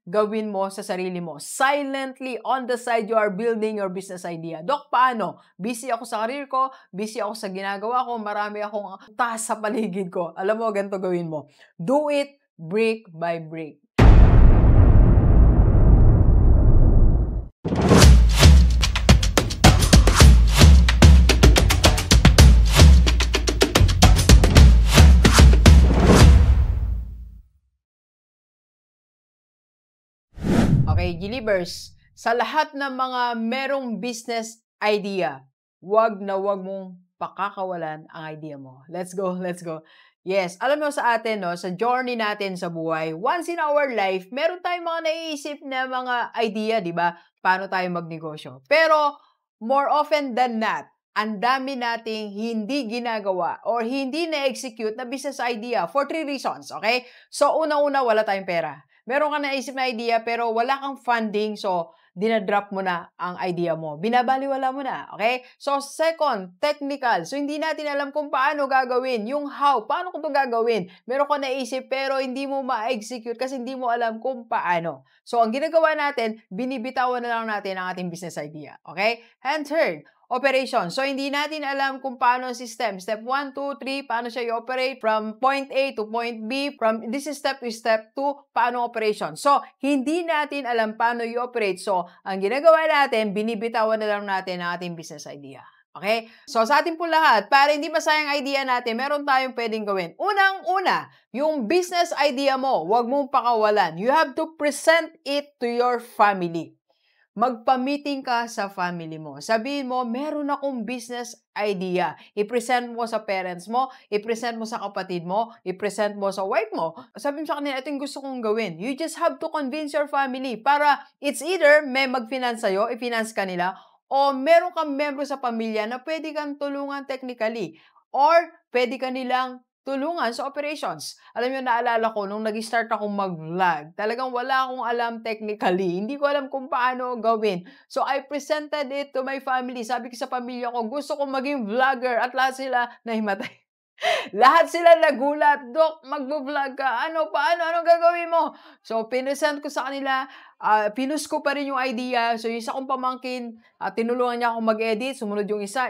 gawin mo sa sarili mo. Silently, on the side, you are building your business idea. Dok, paano? Busy ako sa career ko, busy ako sa ginagawa ko, marami akong task sa paligid ko. Alam mo, ganito gawin mo. Do it brick by brick. Okay, Gilibers, sa lahat ng mga merong business idea, wag na wag mong pakakawalan ang idea mo. Let's go, let's go. Yes, alam mo sa atin, no, sa journey natin sa buhay, once in our life, meron tayong mga naiisip na mga idea, di ba? Paano tayo magnegosyo. Pero, more often than not, ang dami nating hindi ginagawa or hindi na-execute na business idea for 3 reasons, okay? So, una-una, wala tayong pera. Meron ka naisip na idea pero wala kang funding, so dinadrop mo na ang idea mo. Binabaliwala mo na, okay? So second, technical. So hindi natin alam kung paano gagawin. Yung how, paano ko ito gagawin? Meron ka naisip pero hindi mo ma-execute kasi hindi mo alam kung paano. So ang ginagawa natin, binibitawan na lang natin ang ating business idea, okay? And third, operation. So, hindi natin alam kung paano ang system. Step 1, 2, 3, paano siya i-operate from point A to point B. From this step to step 2, paano operation. So, hindi natin alam paano i-operate. So, ang ginagawa natin, binibitawan na lang natin ang ating business idea. Okay? So, sa ating po lahat, para hindi masayang idea natin, meron tayong pwedeng gawin. Unang-una, yung business idea mo, huwag mong pakawalan. You have to present it to your family. Magpa-meeting ka sa family mo. Sabihin mo, meron akong business idea. I-present mo sa parents mo, i-present mo sa kapatid mo, i-present mo sa wife mo. Sabihin mo sa kanila, ito yung gusto kong gawin. You just have to convince your family para it's either may mag-finance sa'yo, i-finance ka nila, o meron kang membro sa pamilya na pwede kang tulungan technically, or pwede ka nilang tulungan sa operations. Alam niyo, naalala ko, nung nag-start akong mag-vlog, talagang wala akong alam technically. Hindi ko alam kung paano gawin. So, I presented it to my family. Sabi ko sa pamilya ko, gusto kong maging vlogger at lahat sila nahimatay. Lahat sila nagulat, Dok, magbo-vlog ka. Ano, paano? Anong gagawin mo? So, pinesent ko sa kanila, pinus ko pa rin yung idea. So, yung isa kong pamangkin, tinulungan niya akong mag-edit. Sumunod yung isa,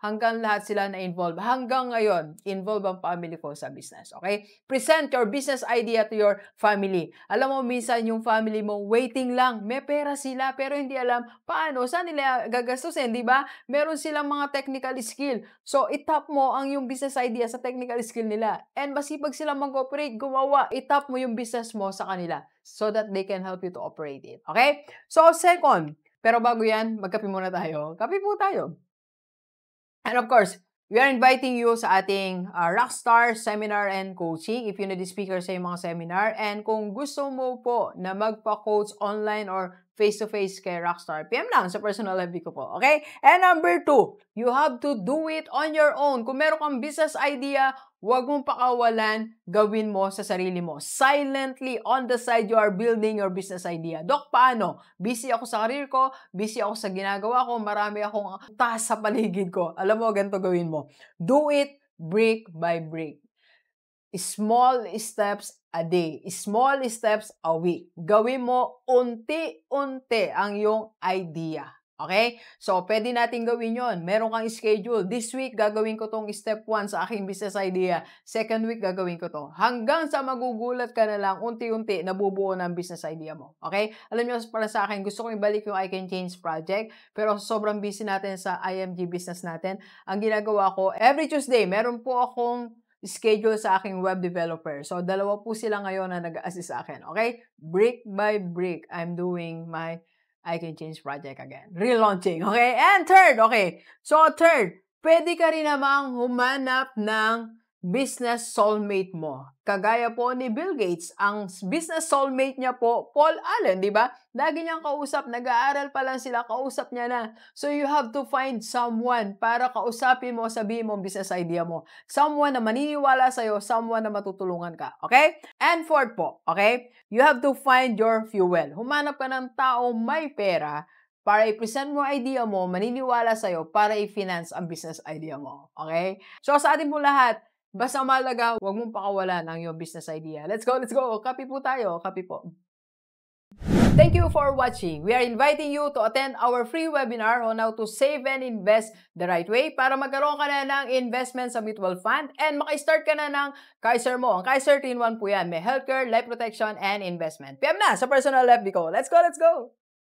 hanggang lahat sila na-involve. Hanggang ngayon, involve ang family ko sa business. Okay? Present your business idea to your family. Alam mo, minsan yung family mo, waiting lang. May pera sila, pero hindi alam paano, saan nila gagastusin, di ba? Meron silang mga technical skill. So, itap mo ang yung business idea sa technical skill nila. And masipag sila mag-operate, gumawa. Itap mo yung business mo sa kanila so that they can help you to operate it. Okay? So, second, pero bago yan, magkape muna tayo. Kape po tayo. And of course, we are inviting you sa ating Rockstar Seminar and Coaching. If you need speaker sa mga seminar. And kung gusto mo po na magpa-coach online or face-to-face kay Rockstar, PM lang sa personal FB ko po. Okay? And number 2, you have to do it on your own. Kung meron kang business idea, huwag mong pakawalan, gawin mo sa sarili mo. Silently, on the side, you are building your business idea. Dok, paano? Busy ako sa career ko, busy ako sa ginagawa ko, marami akong task sa paligid ko. Alam mo, ganito gawin mo. Do it brick by brick. Small steps a day. Small steps a week. Gawin mo unti-unti ang iyong idea. Okay? So, pwede natin gawin yon. Meron kang schedule. This week, gagawin ko tong step 1 sa aking business idea. Second week, gagawin ko to. Hanggang sa magugulat ka na lang, unti-unti, nabubuo ng business idea mo. Okay? Alam niyo, para sa akin, gusto ko ibalik yung I Can Change project. Pero sobrang busy natin sa IMG business natin. Ang ginagawa ko, every Tuesday, meron po akong schedule sa aking web developer. So, 2 po sila ngayon na nag-assist sa akin. Okay? Brick by brick, I'm doing my I Can Change project again. Relaunching. Okay? And third, okay. So, third, pwede ka rin namang humanap ng business soulmate mo. Kagaya po ni Bill Gates, ang business soulmate niya po, Paul Allen, di ba? Lagi niyang kausap, nag-aaral pa lang sila, kausap niya na. So you have to find someone para kausapin mo, sabihin mo ang business idea mo. Someone na maniniwala sa'yo, someone na matutulungan ka. Okay? And fourth po, okay? You have to find your fuel. Humanap ka ng taong may pera para i-present mo idea mo, maniniwala sa'yo para i-finance ang business idea mo. Okay? So sa atin po lahat, basta mahalaga, huwag mong pakawalan ang iyong business idea. Let's go, let's go. Kape po tayo. Kape po. Thank you for watching. We are inviting you to attend our free webinar on how to save and invest the right way para magkaroon ka na ng investment sa mutual fund and makistart ka na ng Kaiser mo. Ang Kaiser 3-in-1 po yan. May healthcare, life protection, and investment. PM na sa personal FB ko. Let's go, let's go!